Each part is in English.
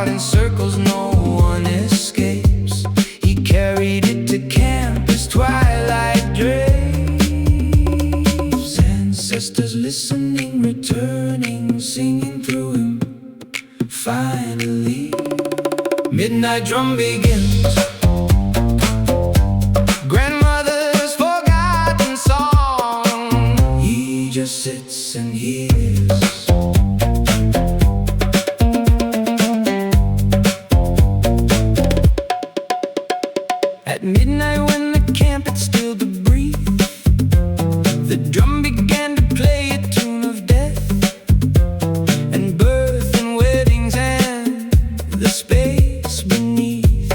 heart in circles, no one escapes. He carried it to camp as twilight drapes. Ancestors listening, returning, singing through him. Finally, midnight drum begins. Grandmother's forgotten song. He just sits and hears. At midnight when the camp had still to breathe, the drum began to play a tune of death, and birth and weddings and the space beneath.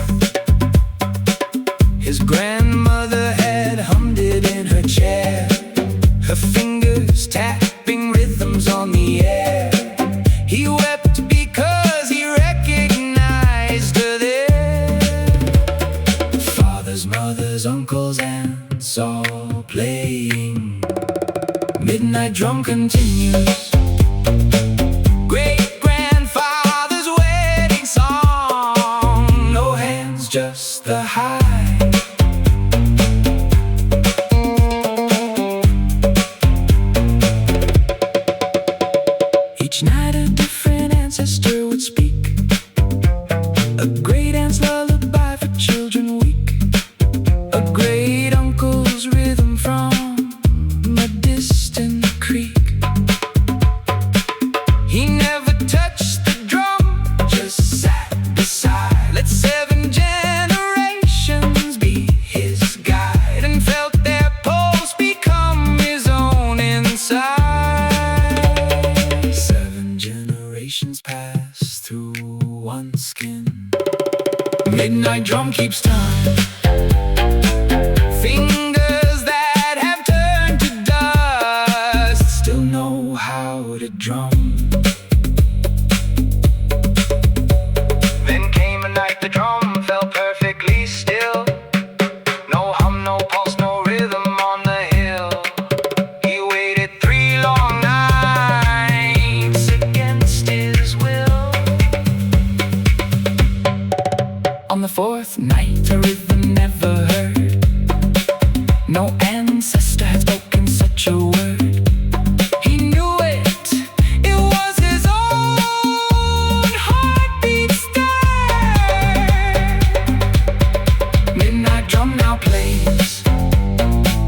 His grandmother had hummed it in her chair, her fingers tapping rhythms on the air. He wept because he recognized her there. Fathers, mothers, uncles, aunts all playing. Midnight drum continues. Great-grandfather's wedding song. No hands, just the high. Each night a different ancestor would speak, a great aunt's lullaby for children weak, a great uncle's rhythm from a distant creek. He never touched the drum, just sat beside. Let 7 generations be his guide, and felt their pulse become his own inside. 7 generations pass through one skin. Midnight drum keeps time. Fingers that have turned to dust still know how to drum. Then came a night the drum felt perfectly still. No hum, no pulse, no rhythm on the hill. He waited 3 long nights against his will. On the 4th night, a rhythm never heard. No ancestor had spoken such a word. He knew it, it was his own heartbeat stirred. Midnight drum now plays,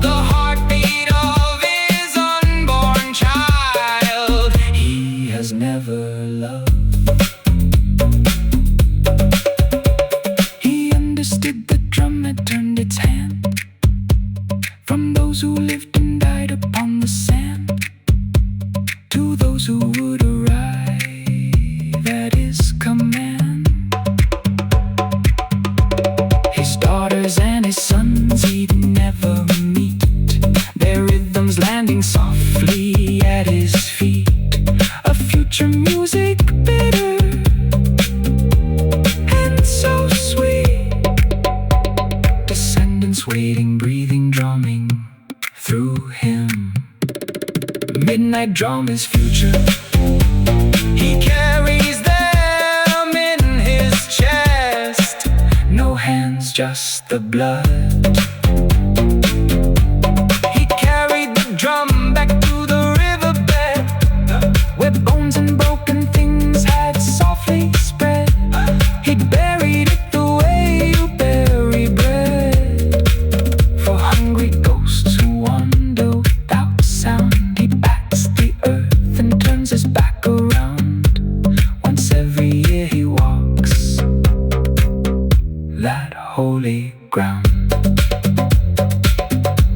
the heartbeat of his unborn child he has never loved. He understood the drum had turned its hand from those who lived and died upon the sand to those who would arrive at his command. His daughters and his sons he'd never meet, their rhythms landing softly at his feet. A future music bitter and so sweet. Descendants waiting, breathing, drumming through him. Midnight drum is future. He carries them in his chest. No hands, just the blood. He carried the drum back to the riverbed, where bones and broken things had softly spread. He'd buried it the way you bury bread. For hungry ghosts who wander without sound, he bats the earth and turns his back around. Once every year he walks that holy ground.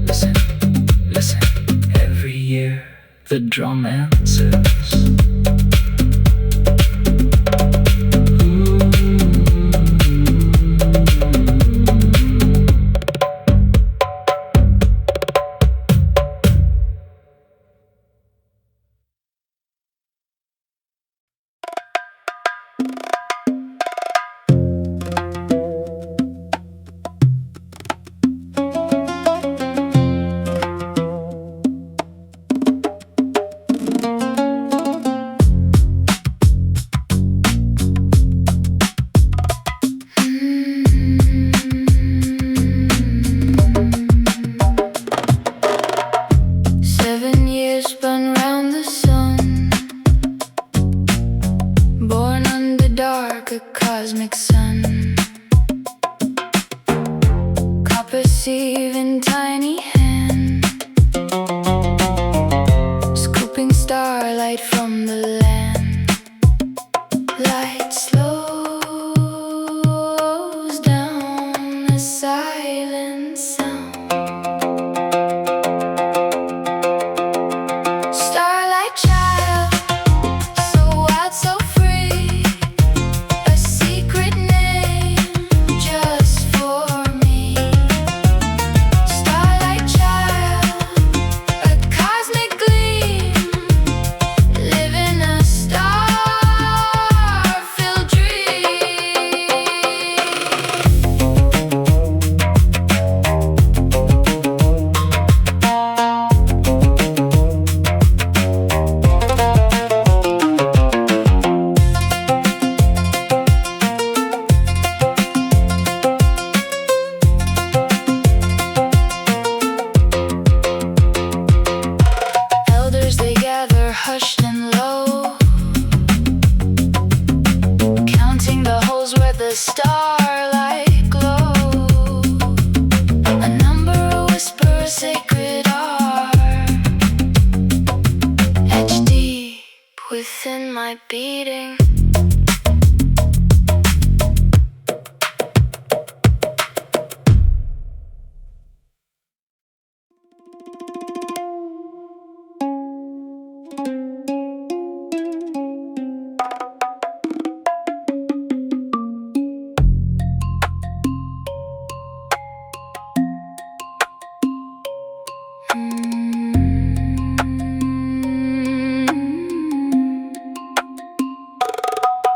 Listen, listen, every year the drum answers. a cosmic sun. Copper sieve in tiny hand, scooping starlight from the land. Light slows down, a silent sound. Starlight child, so wild, so free, a secret name just for me. Starlight child, a cosmic gleam, living a star-filled dream. Elders they gather hushed and low, counting the holes where the starlight glow. A number, a whisper, a sacred art, etched deep within my beating.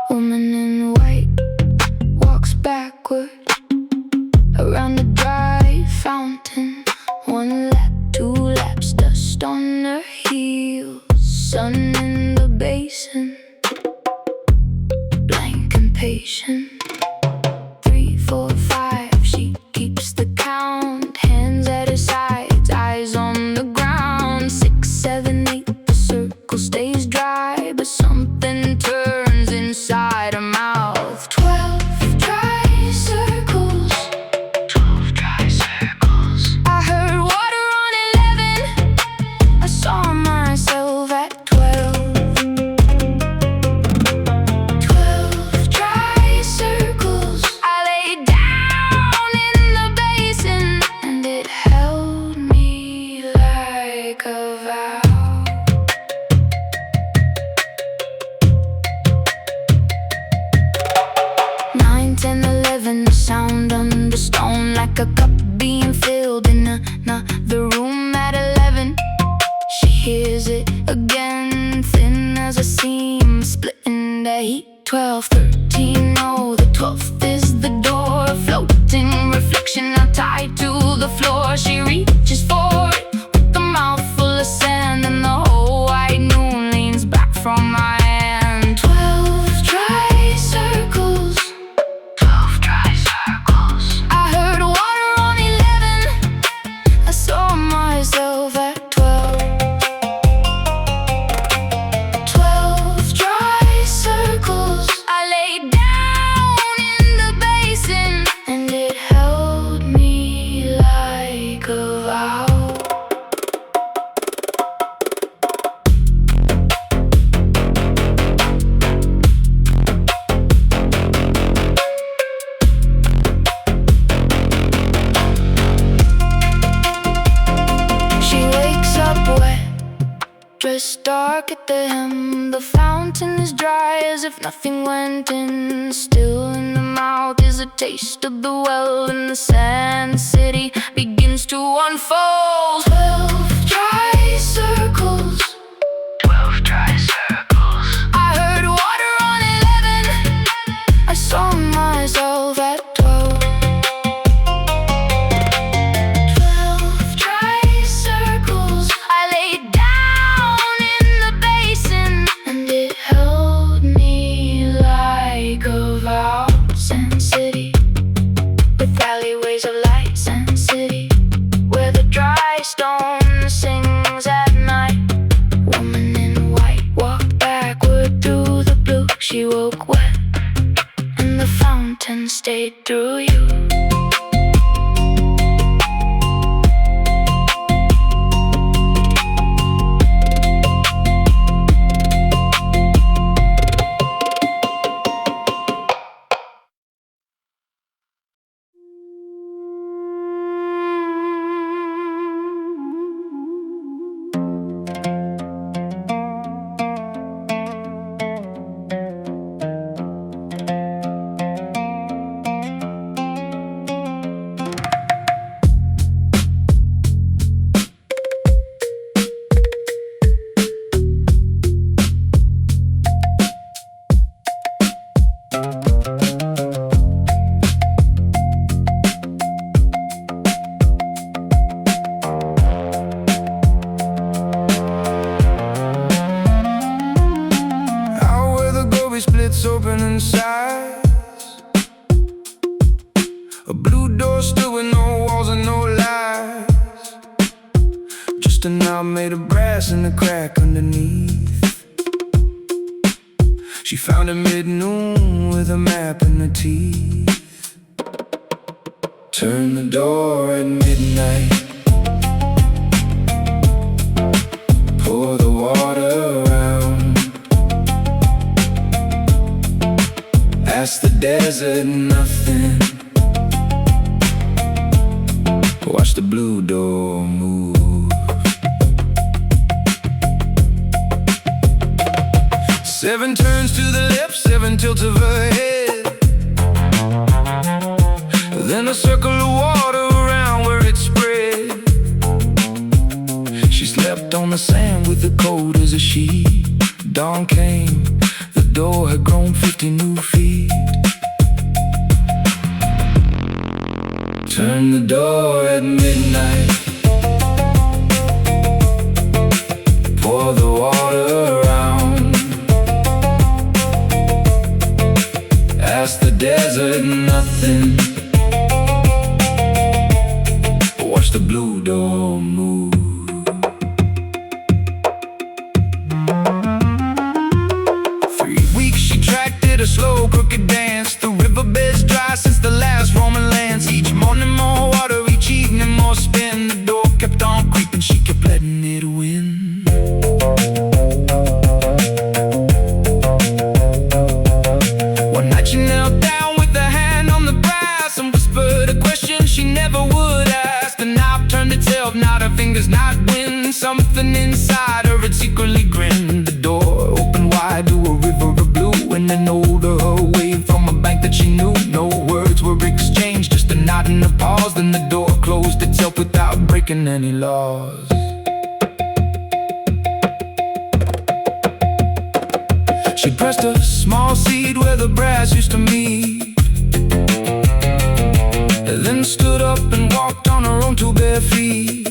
Woman in white walks backward around the dry fountain. One lap, two laps, dust on her heels, sun in the basin, blank and patient. 3, 4, 5, she keeps the count, hands at her sides, eyes on the ground. 6, 7, 8, the circle stays dry, but something turns inside her mouth. 12 dry circles, 12 dry circles. I heard water on 11, I saw myself at 12. 12 dry circles. I lay down in the basin, and it held me like a vow. 9, 10, 11, the sound under stone, like a cup being filled in another room at 11. She hears it again, thin as a seam, split in the heat. 12, 13, oh, the 12th is the door, floating reflection now tied to the floor. She reaches for it with a mouthful of sand, and the whole white noon leans back from my hand. 12 dry circles, 12 dry circles. I heard water on 11, I saw myself at 12. 12 dry circles. I lay down in the basin, and it held me like a vow. She wakes up wet, dressed dark at the hem. The fountain is dry as if nothing went in. Still in the mouth is a taste of the well, and the sand city begins to unfold. 12 dry circles, 12 dry circles. I heard water on 11, I saw myself at 12. 12 dry circles. I lay down in the basin, and it held me like a vow. Sand City, with alleyways of light. Sand City, where the dry stone sings at night. Woman in white walked backward through the blue. She woke wet stayed through you. Splits open in size. A blue door still with no walls and no lights. Just a knob made of brass and a crack underneath. She found it mid-noon with a map in her teeth. Turn the door at midnight. Pour the water around. Ask the desert nothing. Watch the blue door move. 7 turns to the left, 7 tilts of her head. Then a circle of water around where it spread. She slept on the sand with the cold as a sheet. Dawn came, the door had grown 50 new feet. Turn the door at midnight. Pour the water around. Ask the desert nothing. Watch the blue door move. A slow crooked dance. The riverbed's dry since the last Roman lance. Each morning more water, each evening more spin. The door kept on creeping, she kept letting it win. One night she knelt down with her hand on the brass and whispered a question she never would ask. The knob turned itself, not her fingers, not wind. Something inside her had secretly grinned. The door opened wide to a river of blue, and then older her away from a bank that she knew. No words were exchanged, just a nod and a pause. Then the door closed itself without breaking any laws. She pressed a small seed where the brass used to meet, and then stood up and walked on her own 2 bare feet.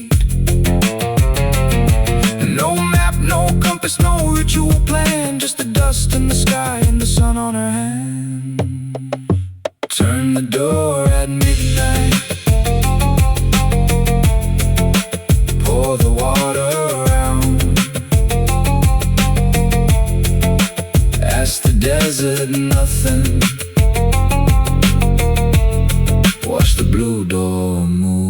No map, no compass, no ritual plan, just the dust in the sky and the sun on her hand. Turn the door at midnight. Pour the water around. Ask the desert nothing. Watch the blue door move.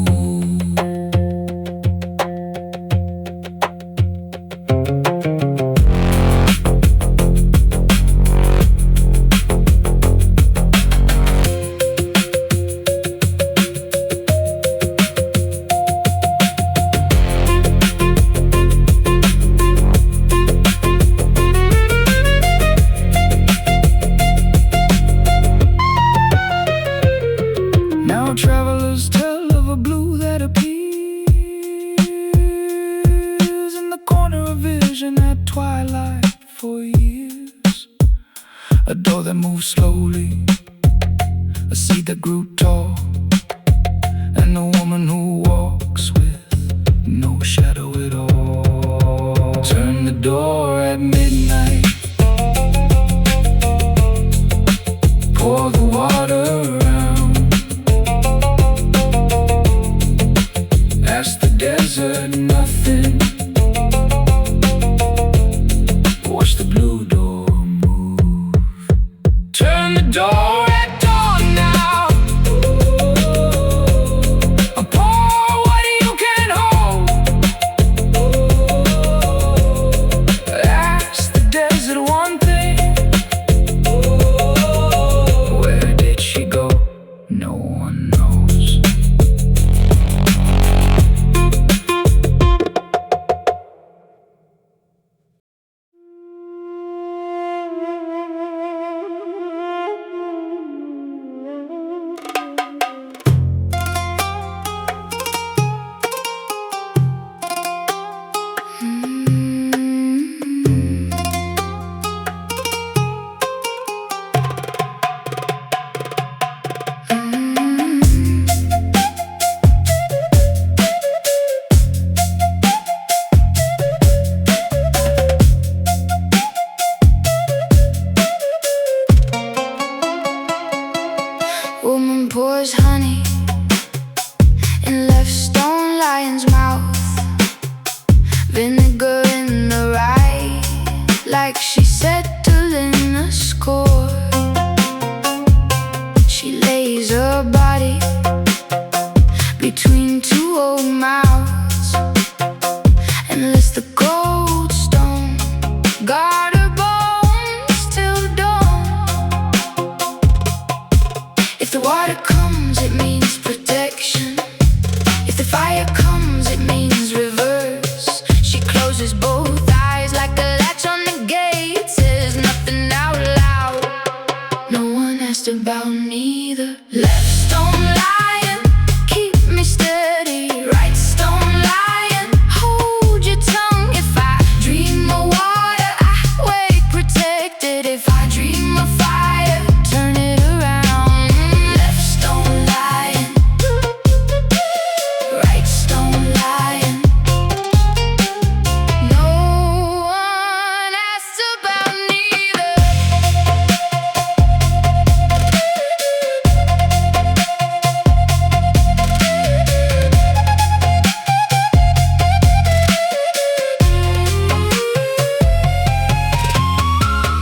Now travelers tell of a blue that appears in the corner of vision at twilight for years. A door that moves slowly, a seed that grew tall, and a woman who walks with no shadow at all. Turn the door at midnight. Pour the water around. Ask the desert nothing. Watch the blue door move. Turn the door at dawn now. honest about neither. Left stone lying, keep me steady. Right stone lying, hold your tongue. If I dream of water, I wake protected. If I dream of fire, turn it around. Left stone lying, right stone lying. No one asked about neither.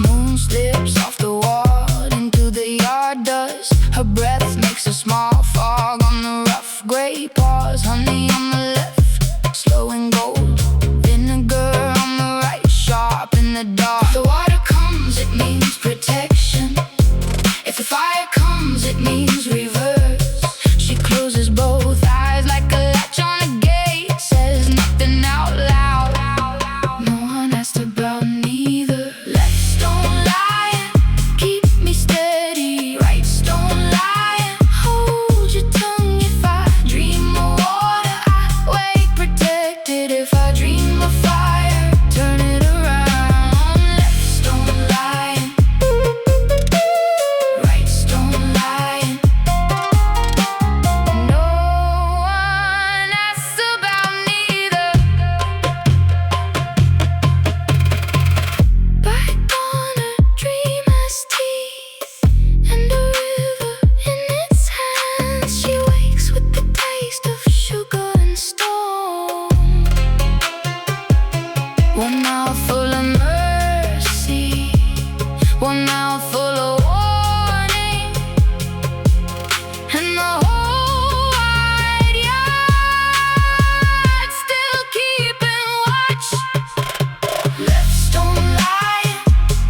Moon slips off the wall into the yard dust. Her breath makes a small fog on the rough gray paws. Honey on the left, slow and gold. Vinegar on the right, sharp in the dark. The water comes, it means protection. If the fire comes, it means reverse. She closes both eyes like a latch on a gate. Says nothing out loud. No one asked about neither. Left stone lying, keep me steady. Right stone lying, hold your tongue. If I dream of water, I wake protected. If I dream of fire, turn it around. Left stone lying, right stone lying. No one asks about neither. Bite on a dreamer's teeth and a river in its hands. She wakes with the taste of sugar and stone. One mouthful of mercy, one mouthful of warning, and the whole wide yard still keeping watch. Left stone lying,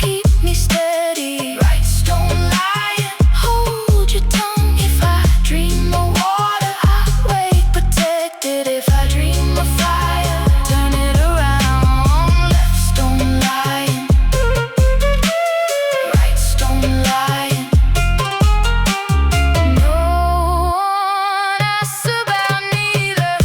keep me steady. Right stone lying, hold your tongue. If I dream of water, I wake protected. If I dream of fire, turn it around. Left stone lying, right stone lying. No one asks about neither.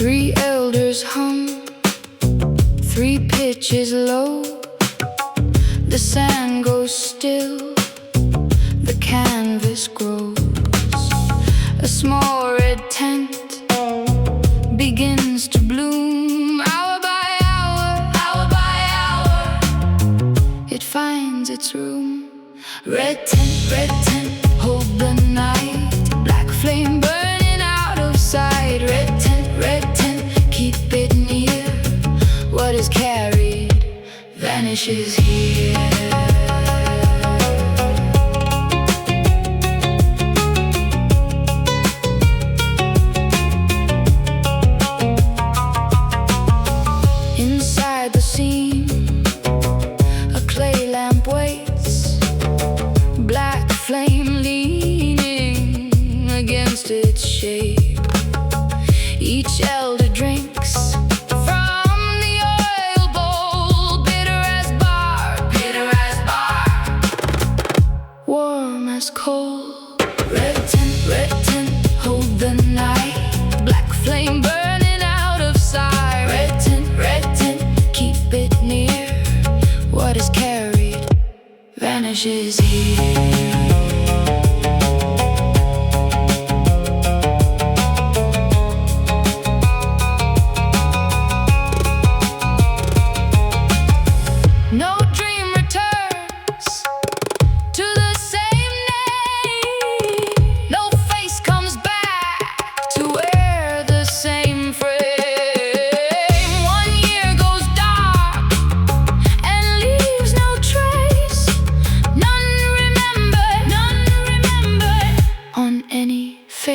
Three elders hum, three pitches low. The sand goes still, the canvas grows. A small red tent begins to bloom. Hour by hour, hour by hour, it finds its room. Red tent, hold the night. Black flame burning out of sight. Red tent, keep it near. What is carried vanishes here. Inside the seam, a clay lamp waits. Black flame leaning against its shape. Each elder drinks from the oil bowl, bitter as bark, warm as coal. Red tent, hold the night. Black flame burning out of sight. Red tent, keep it near. What is carried vanishes here.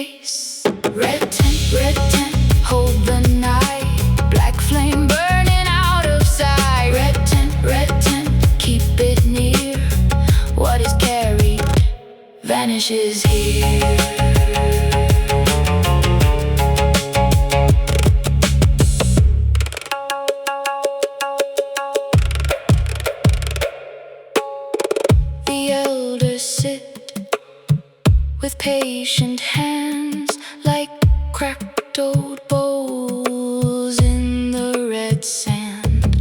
face. Red tent, hold the night. Black flame burning out of sight. Red tent, keep it near. What is carried vanishes here. With patient hands, like cracked old bowls in the red sand.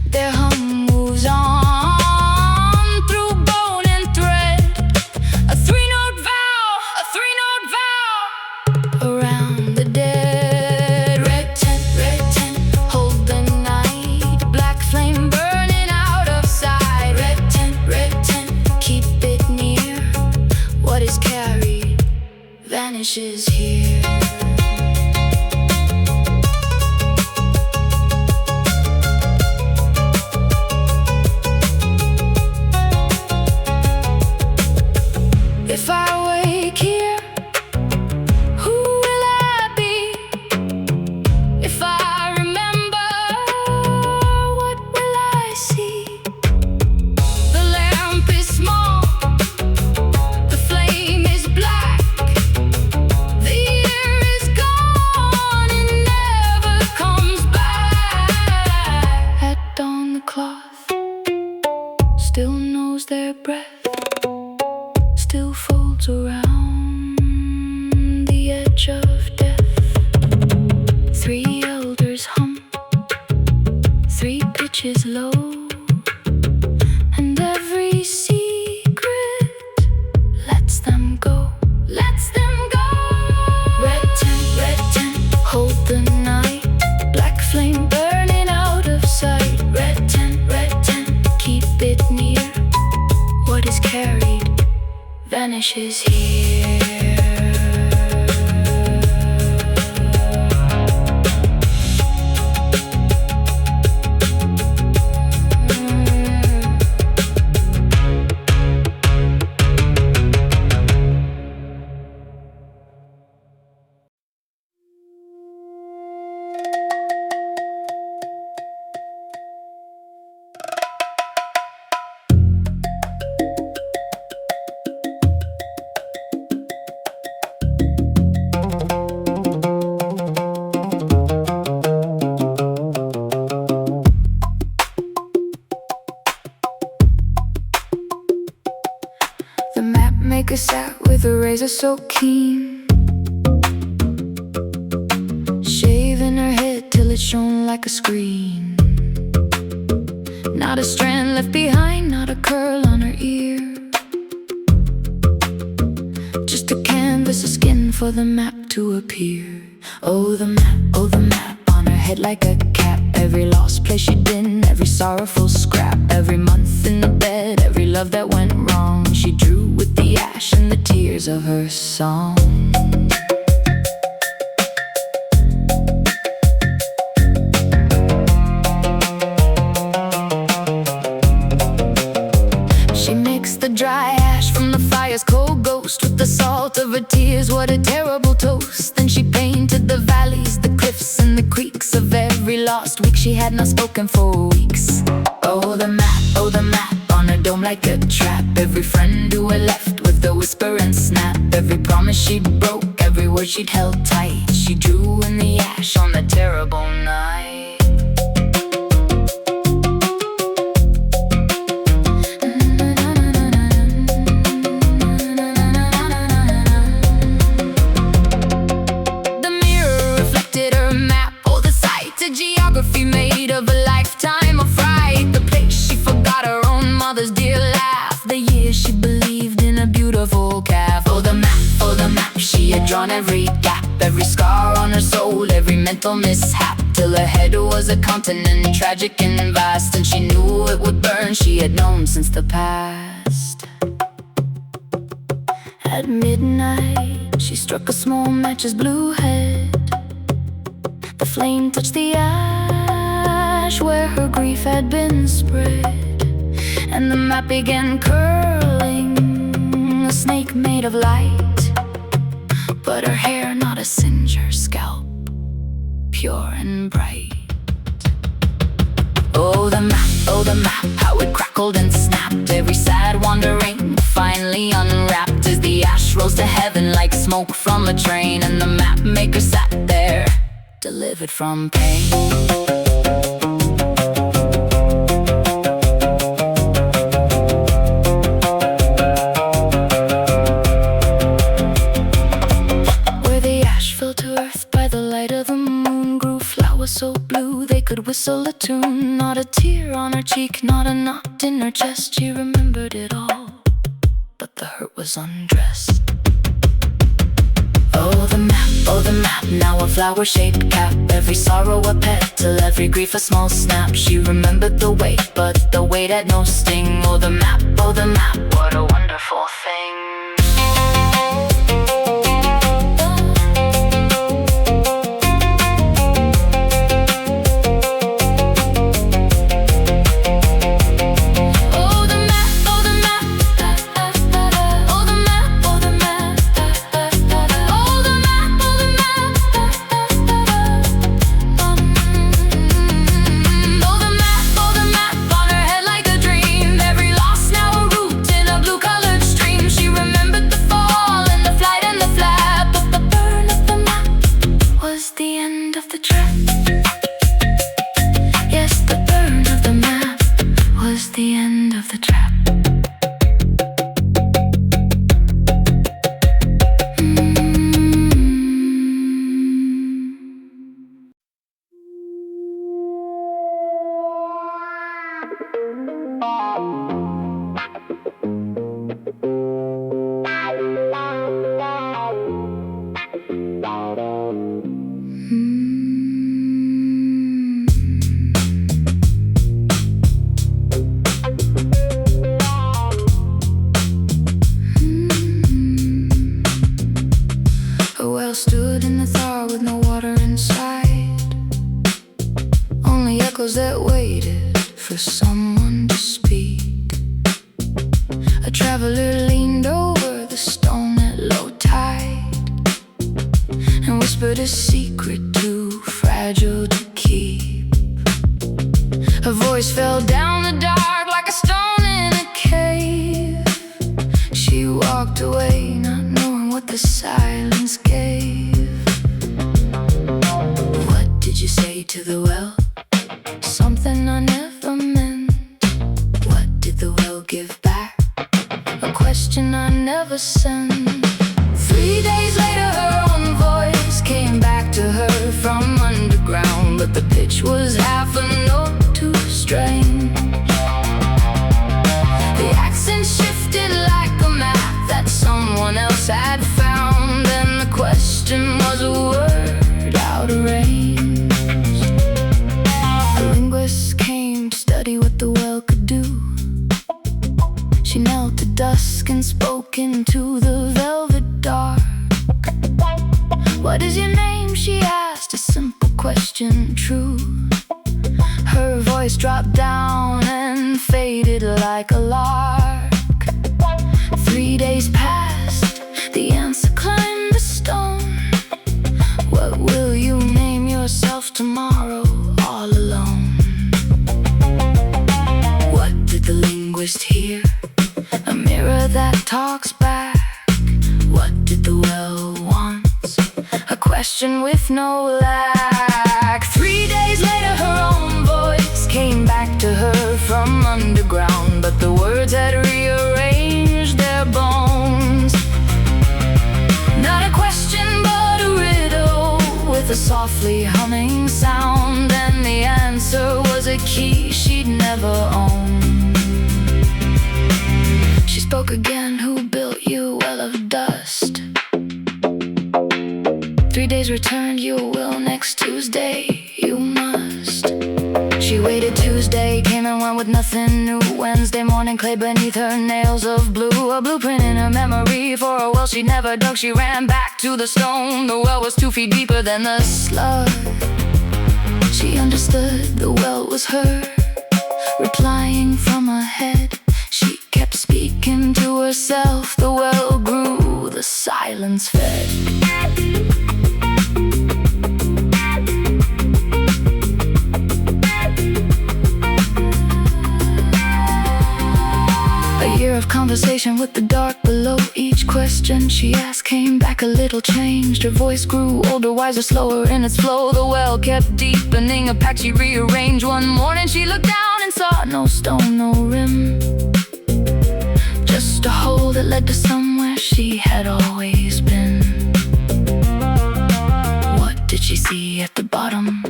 Their hum moves on through bone and thread. A three-note vow around the dead. Red tent, hold the night. Black flame burning out of sight. Red tent, keep it near. What is carried vanishes here. If I wake here, who will I be? If I remember, what will I see? The lamp is small, the flame is black. The year is gone and never comes back. At dawn the cloth still knows their breath, still folds around the edge of death. Three elders hum, three pitches low, and every secret lets them go. Red tent, hold the night. Black flame burning out of sight. Red tent, keep it near. What is carried vanishes here. The map maker sat with a razor so keen, shaving her head till it shone like a screen. Not a strand left behind, not a curl on her ear. Just a canvas of skin for the map to appear. Oh the map on her head like a cap. Every lost place she'd been, every sorrowful scrap. Every month in the bed, every love that went wrong, she drew with the ash and the tears of her song. She mixed the dry ash from the fire's cold ghost with the salt of her tears. What a terrible toast. Then she painted the valleys, the cliffs and the creeks of every lost week she had not spoken for weeks. Oh the map on her dome like a trap. Every friend who had left with a whisper and snap. Every promise she broke, every word she'd held tight, she drew in the ash on the terrible night. Geography made of a lifetime of fright. The place she forgot her own mother's dear laugh. The years she believed in a beautiful calf. Oh the map, she had drawn every gap, every scar on her soul, every mental mishap, till her head was a continent, tragic and vast. And she knew it would burn, she had known since the past. At midnight, she struck a small match's blue head. The flame touched the ash where her grief had been spread, and the map began curling, a snake made of light, but her hair not a singe, scalp pure and bright. Oh the map, how it crackled and snapped. Every sad wandering finally unwrapped as the ash rose to heaven like smoke from a train. And the map maker sat there, delivered from pain. So blue they could whistle a tune. Not a tear on her cheek, not a knot in her chest. She remembered it all, but the hurt was undressed. Oh the map, now a flower-shaped cap. Every sorrow a petal, every grief a small snap. She remembered the weight, but the weight had no sting. Oh the map, what a wonderful thing. The end of the trap. Stood in the thaw with no water inside, only echoes that waited for someone to speak. A traveler leaned over the stone at low tide and whispered a secret too fragile to keep. Her voice fell down the dark like a stone in a cave. She walked away, not knowing what the silence gave. What did you say to the well? Something I never meant. What did the well give back? A question I never sent. 3 days later her own voice came back to her from underground, but the pitch was half a note too strange. The accent shifted like a map that someone else had found, and the question was a word out of range. A linguist came to study what the well could do. She knelt to dusk and spoke into the velvet dark. What is your name? She asked, a simple question, true. Her voice dropped down and faded like a lark. 3 days passed, the answer climbed the stone. What will you name yourself tomorrow, all alone? What did the linguist hear? A mirror that talks back. What did the well want? A question with no lack. 3 days later her own voice came back to her from underground, but the words had rearranged their bones. Not a question but a riddle with a softly humming sound, and the answer was a key she'd never owned. She spoke again, who built you? Well of dust. 3 days returned, you will next Tuesday, you must. She waited, Tuesday came and went with nothing new. Wednesday morning, clay beneath her nails of blue. A blueprint in her memory for a well she never dug. She ran back to the stone. The well was 2 feet deeper than the slug. She understood the well was her, replying from ahead. She kept speaking to herself. The well grew, the silence fed. A year of conversation with the dark below. Each question she asked came back a little changed. Her voice grew older, wiser, slower in its flow. The well kept deepening, a pact she rearranged. One morning she looked down and saw no stone, no rim, just a hole that led to somewhere she had always been. What did she see at the bottom?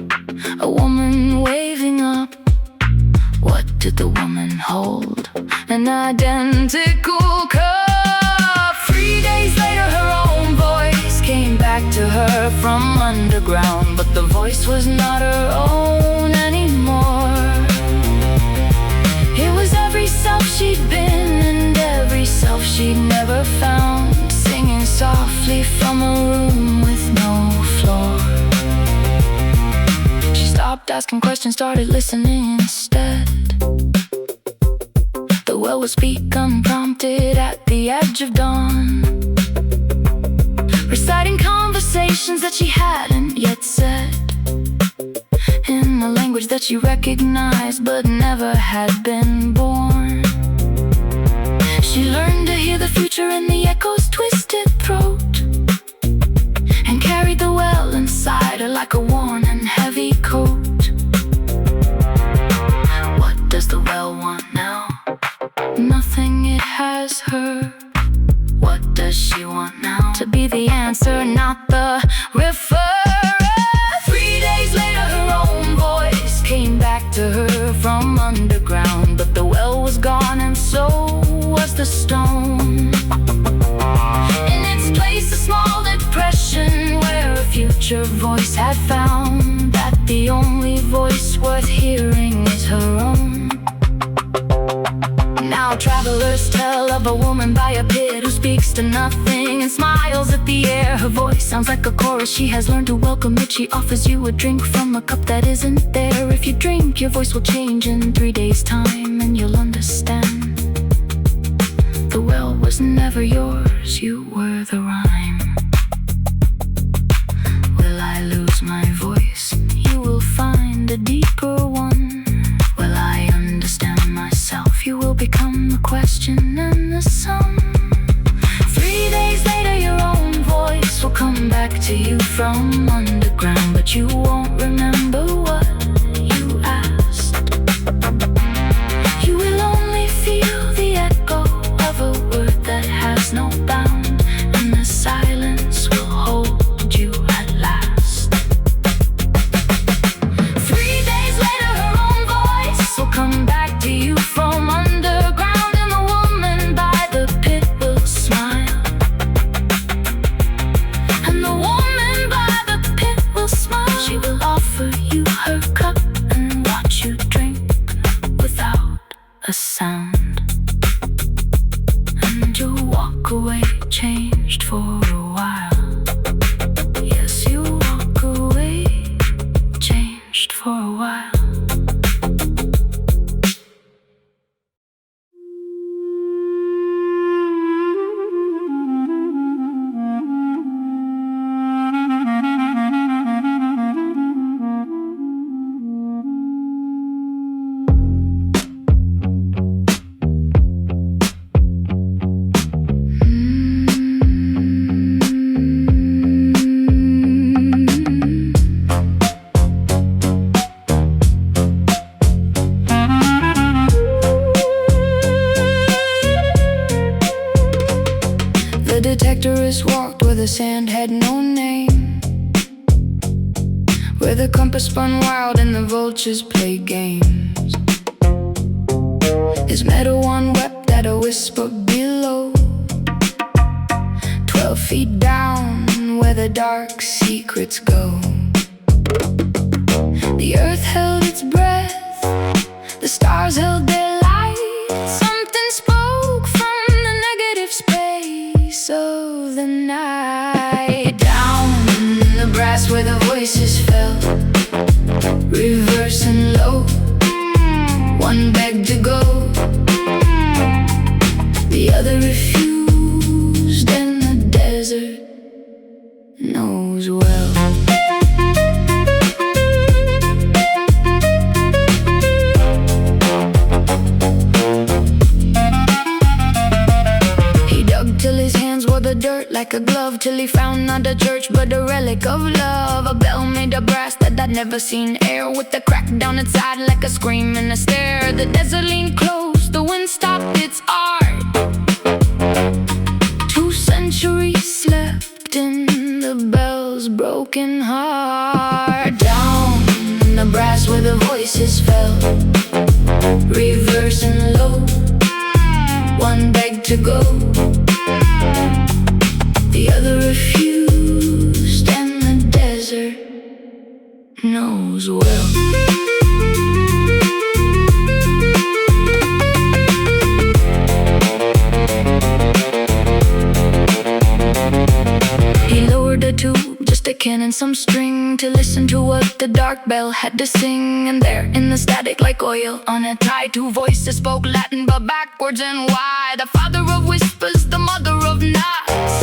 A woman waving up. What did the woman hold? An identical cup. 3 days later her own voice came back to her from underground, but the voice was not her own anymore. It was every self she'd been and every self she'd never found, singing softly from a room with no floor. She stopped asking questions, started listening instead. The well would speak unprompted at the edge of dawn, reciting conversations that she hadn't yet said, in a language that she recognized but never had been born. She learned to hear the future in the echo's twisted throat, and carried the well inside her like a worn and heavy coat. What does the well want now? Nothing it has her. What does she want now? To be the answer, not the referrer. 3 days later her own voice came back to her from underground, but the well was gone and so was the stone. In its place a small depression where a future voice had found that the only voice worth hearing is her own. Now travelers tell of a woman by a pit who speaks to nothing and smiles at the air. Her voice sounds like a chorus, she has learned to welcome it. She offers you a drink from a cup that isn't there. If you drink, your voice will change in 3 days' time, and you'll understand. The well was never yours, you were the rhyme. Will I lose my voice? You will find a deeper one. Will I understand myself? You will become the question and the sum. 3 days later your own voice will come back to you from underground, but you won't remember what you asked. You will only feel the echo of a word that has no bound, and the silence will hold you at last. 3 days later her own voice will come back to you from underground, and the woman by the pit will smile. And the woman by the pit will smile. She will offer you her cup and watch you drink without a sound. And you walk away changed for a while. Yes, you walk away changed for a while. The detectorist walked where the sand had no name, where the compass spun wild and the vultures played games. His metal one wept at a whisper below, 12 feet down where the dark secrets go. The earth held its breath, the stars held their light. Something spoke from the negative space of the night. Down in the brass where the voices fell, reverse and low. One begged to go, the other refused, and the knows well. He dug till his hands wore the dirt like a glove, till he found not a church but a relic of love. A bell made of brass that I'd never seen air, with a crack down its side like a scream and a stare. The desert leaned close, the wind stopped its art. 2 centuries slept in the bell's broken heart. Down in the brass where the voices fell, reverse and low. One begged to go, the other refused, and the desert knows well. He lowered a tube, just a can and some string, to listen to what the dark bell had to sing. And there, in the static like oil on a tie, 2 voices spoke Latin but backwards and why. The father of whispers, the mother of knots.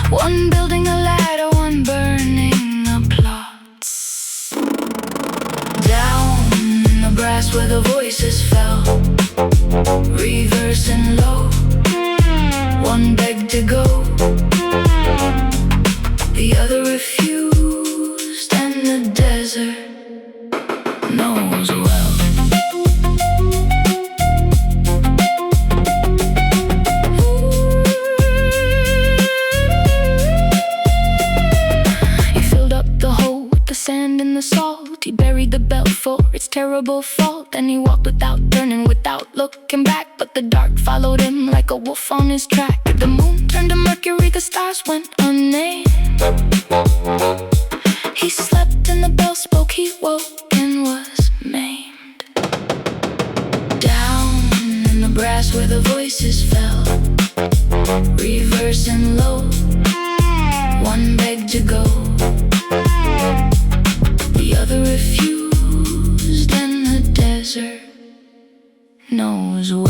One building a ladder, one burning the plots. Down in the brass where the voices fell, reverse and low. One begged to go, the other refused, and the desert knows well. He filled up the hole with the sand and the salt. He buried the bell for its terrible fault. And he walked without turning, without looking back. But the dark followed him like a wolf on his track. The moon turned to mercury, the stars went unnamed. He slept and the bell spoke, he woke and was maimed. Down in the brass where the voices fell, reverse and low. One begged to go, the other refused, and the desert knows well.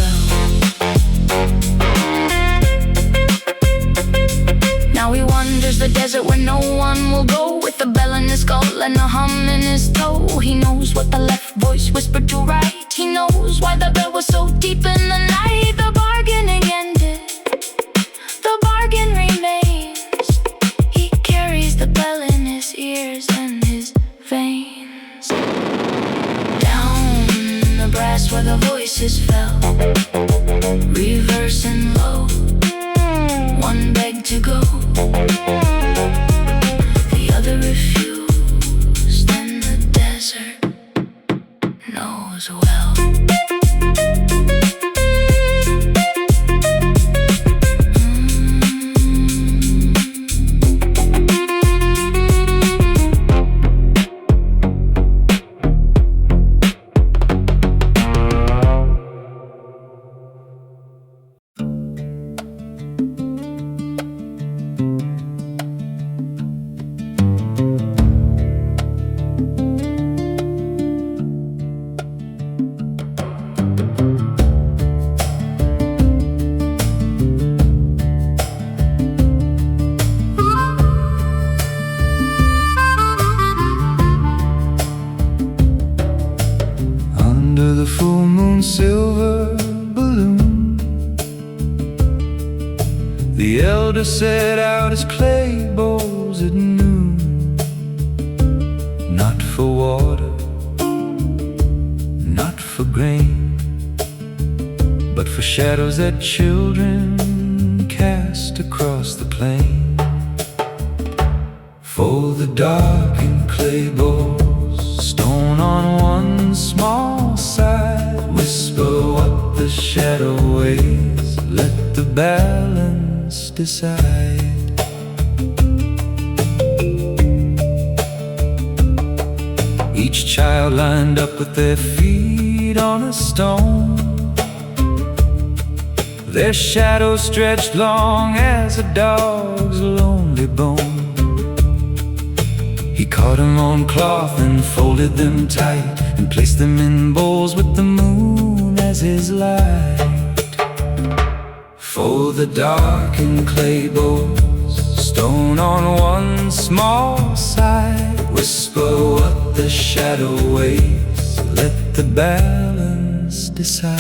Now he wanders the desert where no one will go, with a bell in his skull and a hum in his toe. He knows what the left voice whispered to right. He knows why the bell was so deep in the night. The bargaining ended, the bargain remains. He carries the bell in his ears and his veins. Down in the brass where the voices fell, reverse and low. One begged to go, the other refused, and the desert knows well. The full moon silver balloon, the elder set out his clay bowls at noon, not for water, not for grain, but for shadows that children cast across the plain. For the darkened clay bowls, stone on one small side, whisper what the shadow weighs, let the balance decide. Each child lined up with their feet on a stone, their shadows stretched long as a dog's lonely bone. He caught them on cloth and folded them tight, and placed them in bowls with the moon as his light. For the darkened clay bowls, stone on one small side. Whisper what the shadow weighs, let the balance decide.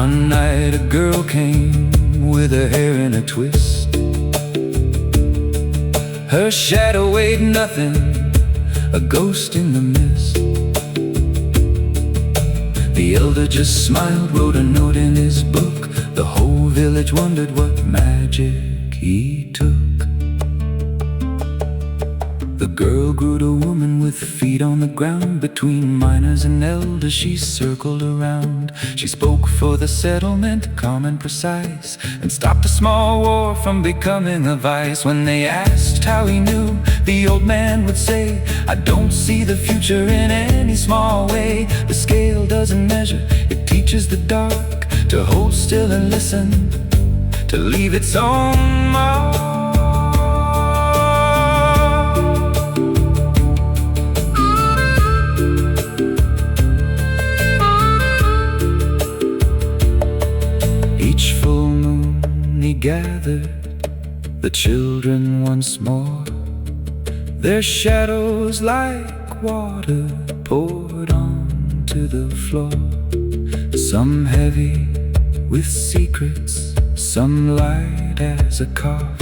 One night a girl came with her hair in a twist. Her shadow weighed nothing, a ghost in the mist. The elder just smiled, wrote a note in his book. The whole village wondered what magic he took. The girl grew to woman with feet on the ground. Between miners and elders she circled around. She spoke for the settlement, calm and precise, and stopped a small war from becoming a vice. When they asked how he knew, the old man would say, I don't see the future in any small way. The scale doesn't measure, it teaches the dark to hold still and listen, to leave its own mark. Each full moon he gathered the children once more. Their shadows like water poured onto the floor. Some heavy with secrets, some light as a cough.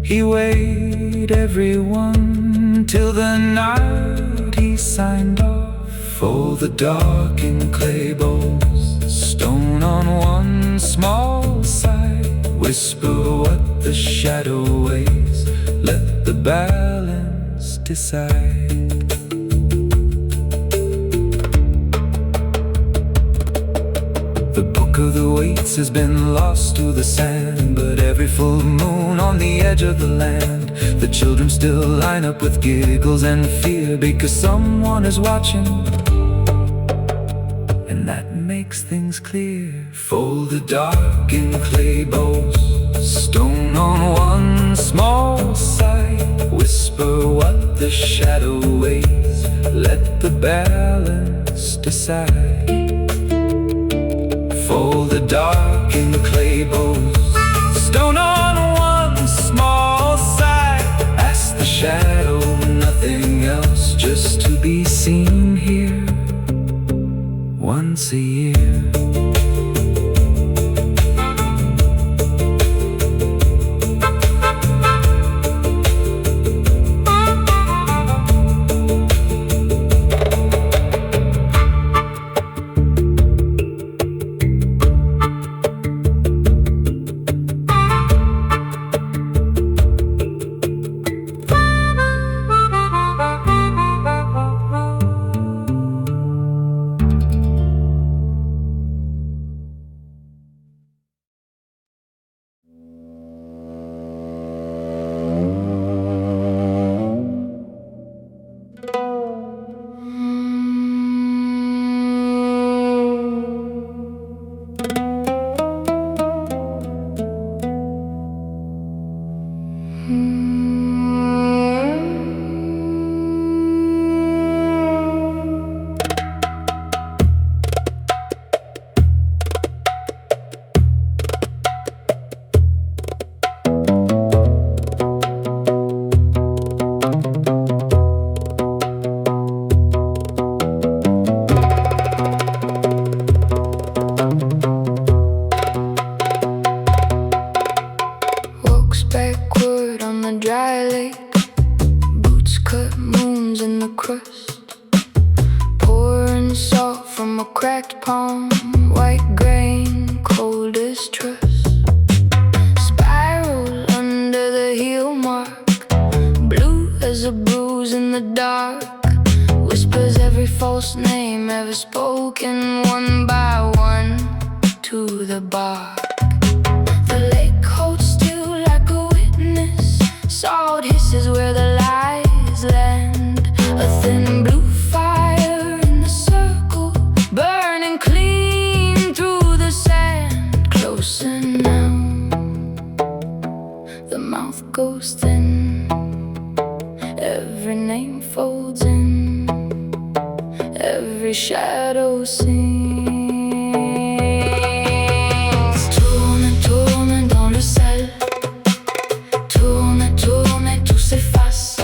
He weighed everyone till the night he signed off. For the dark in clay bowls, stone on one small side. Whisper what the shadow weighs, let the balance decide. The book of the weights has been lost to the sand, but every full moon on the edge of the land, the children still line up with giggles and fear, because someone is watching, and that makes things clear. Fold the dark in clay bowls, stone on one small side. Whisper what the shadow weighs, let the balance decide. Fold the dark in clay bowls, stone on one small side. Ask the shadow, nothing else, just to be seen here once a year. A thin blue fire in the circle, burning clean. mouth goes thin, every name folds in, every shadow sings. Tourne, tourne dans le sel, tourne, tourne et tout s'efface.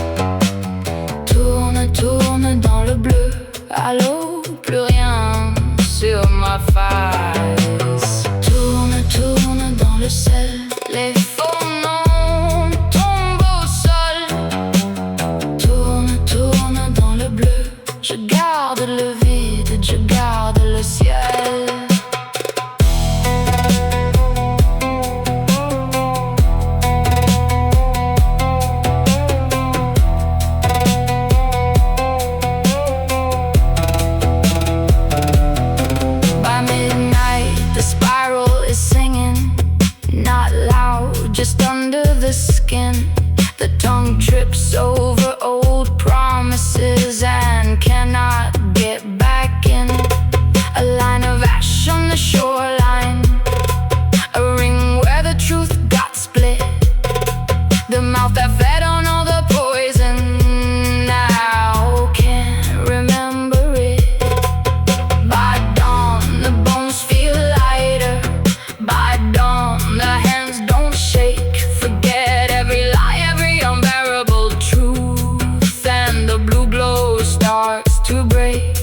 Tourne, tourne dans le bleu, à l'eau, plus rien sur ma face. Tourne, tourne dans le sel, les faux noms tombent au sol. Tourne, tourne dans le bleu, je garde le vide, je garde le ciel. Just under the skin, the tongue trips over old promises and cannot get back in. A line of ash on the shoreline, a ring where the truth got split. The mouth that fed on all the poison now can't remember it. By dawn, the bones feel lighter. By dawn, the hands don't shake. Forget every lie, every unbearable truth, and the blue glow starts to break.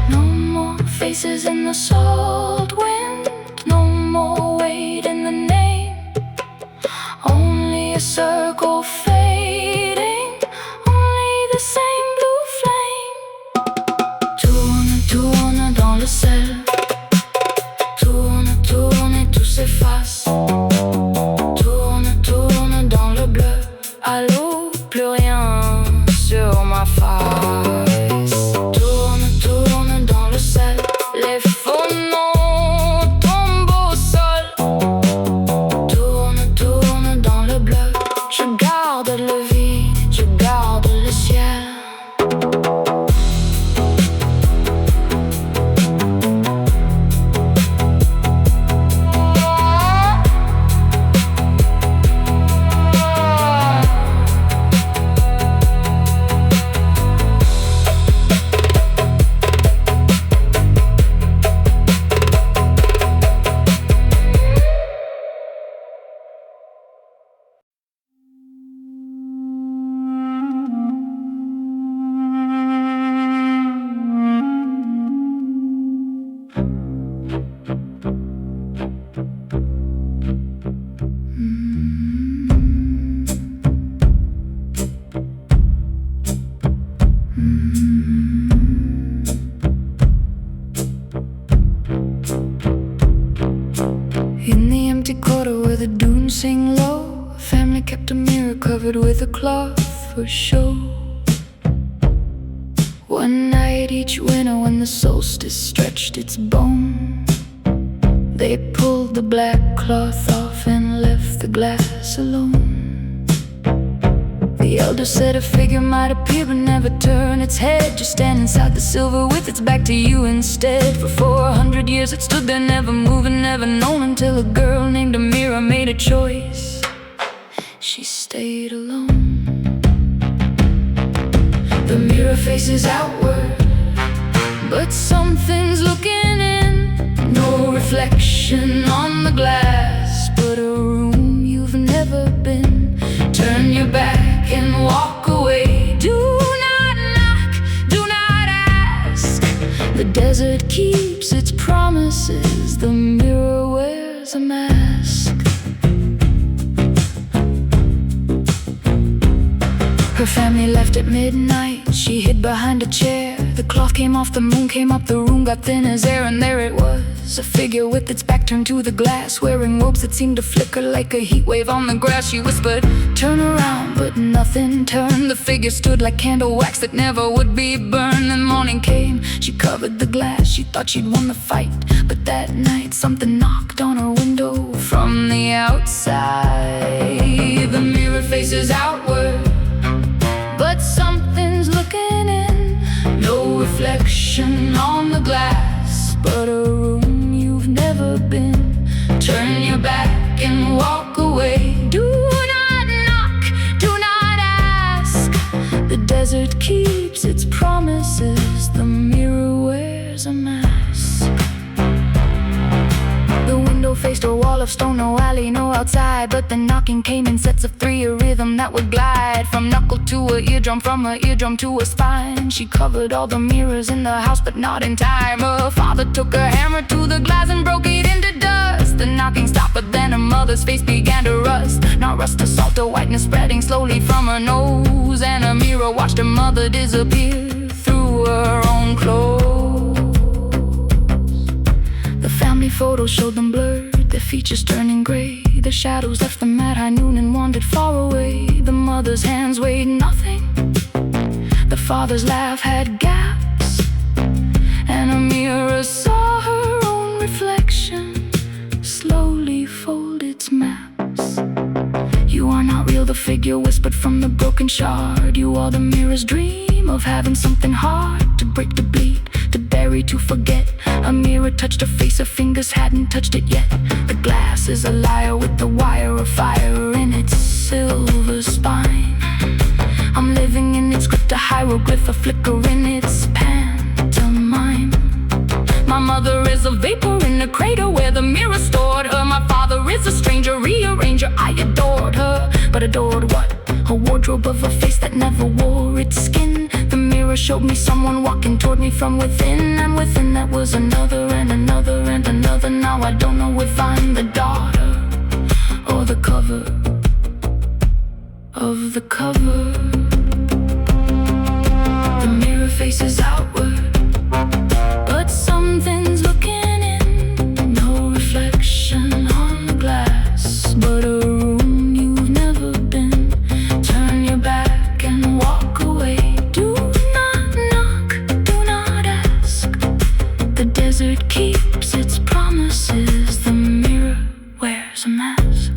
No more faces in the salt wind, no more weight in the name. Only a circle fading, only the same blue flame. Tourne, tourne dans le sel, tourne, tourne et tout s'efface. Tourne, tourne dans le bleu, à l'eau, plus rien sur ma face. Tourne, tourne dans le sel, les faux noms tombent au sol. Tourne, tourne dans le bleu, je garde le vide, je garde le ciel. In the empty quarter where the dunes sing low, a family kept a mirror covered with a cloth for show. One night each winter when the solstice stretched its bone, they pulled the black cloth off and left the glass alone. The elder said a figure might appear but never turn its head, just stand inside the silver with its back to you instead. For 400 years it stood there, never moving, never known, until a girl named Amira made a choice. She stayed alone. The mirror faces outward, but something's looking in. No reflection on the glass, but a room you've never been. Turn your back and walk away. Do not knock, do not ask. The desert keeps its promises, the mirror wears a mask. Her family left at midnight, she hid behind a chair. The cloth came off, the moon came up, the room got thin as air. And there it was, a figure with its back turned to the glass, wearing robes that seemed to flicker like a heat wave on the grass. She whispered, turn around, but nothing turned. The figure stood like candle wax that never would be burned. Then morning came, she covered the glass, she thought she'd won the fight. But that night something knocked on her window from the outside. The mirror faces outward, but something's looking in. No reflection on the glass, but a room you've never been. Turn your back and walk away. Do not no outside, but the knocking came in sets of three, a rhythm that would glide from knuckle to her eardrum, from her eardrum to her spine. She covered all the mirrors in the house, but not in time. Her father took a hammer to the glass and broke it into dust. The knocking stopped, but then her mother's face began to rust. Not rust, a salt of whiteness spreading slowly from her nose, and a mirror watched her mother disappear through her own clothes. The family photos showed them blurred, their features turning gray. The shadows left them at high noon and wandered far away. The mother's hands weighed nothing, the father's laugh had gaps, and a mirror saw her own reflection slowly fold its maps. You are not real, the figure whispered from the broken shard. You are the mirror's dream of having something hard to break, to bleed, to bury, to forget. A mirror touched her face, her fingers hadn't touched it yet. The glass is a liar with the wire of fire in its silver spine. I'm living in its script, a hieroglyph, a flicker in its pantomime. My mother is a vapor in a crater where the mirror stored her. My father is a stranger, rearranger. I adored her, but adored what? A wardrobe of a face that never wore its skin. The mirror showed me someone walking toward me from within, and within that was another and another and another. Now I don't know if I'm the daughter or the cover of the cover. The mirror faces outward, but something's looking in. No reflection on the glass, but a room you've never been. Turn your back and walk away. Do not knock, do not ask. The desert keeps its promises. The mirror wears a mask.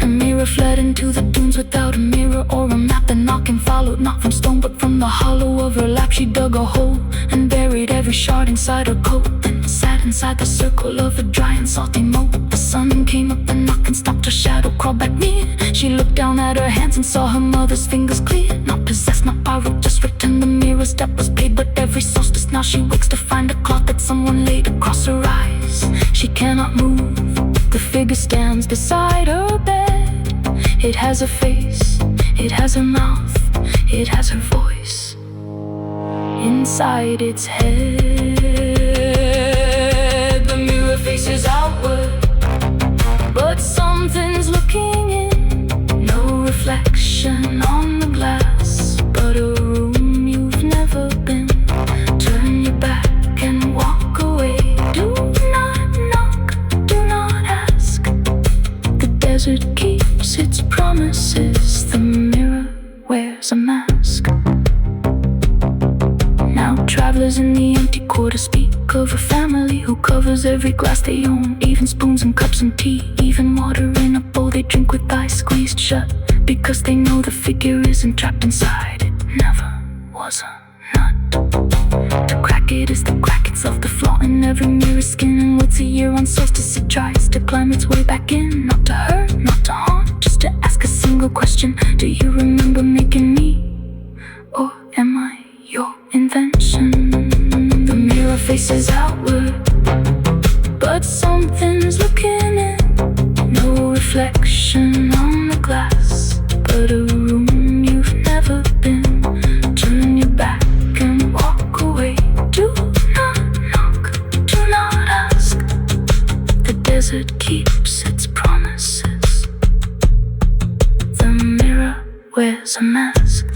A mirror fled into the dunes without a mirror or a map. The knocking followed, not from stone but from the hollow of her lap. She dug a hole and buried every shard inside her coat, then sat inside the circle of a dry and salty moat. The sun came up and knocked and stopped, her shadow crawled back near. She looked down at her hands and saw her mother's fingers clear. Not possessed, not borrowed, just written. The mirror's debt was paid, but every solstice now she wakes to find a cloth that someone laid across her eyes. She cannot move, the figure stands beside her bed. It has a face, it has her mouth, it has her voice inside its head. The mirror faces outward, but something's looking in. No reflection on the glass, but a room you've never been. Turn your back and walk away. Do not knock, do not ask. The desert keeps its promises. The mirror wears a mask. Now travelers in the empty quarter speak of a family who covers every glass they own. Even spoons and cups and tea, even water in a bowl they drink with eyes squeezed shut, because they know the figure isn't trapped inside. It never was a nut. To crack it is the crack itself, the flaw in every mirror skin. And once a year on solstice it tries to climb its way back in. Not to hurt, not to haunt, just to ask a single question. Do you remember making me, or am I your invention? The mirror faces outward, but something's looking in. No reflection on the glass, but a room you've never been. Turn your back and walk away. Do not knock, do not ask. The desert keeps its promises. The mirror wears a mask.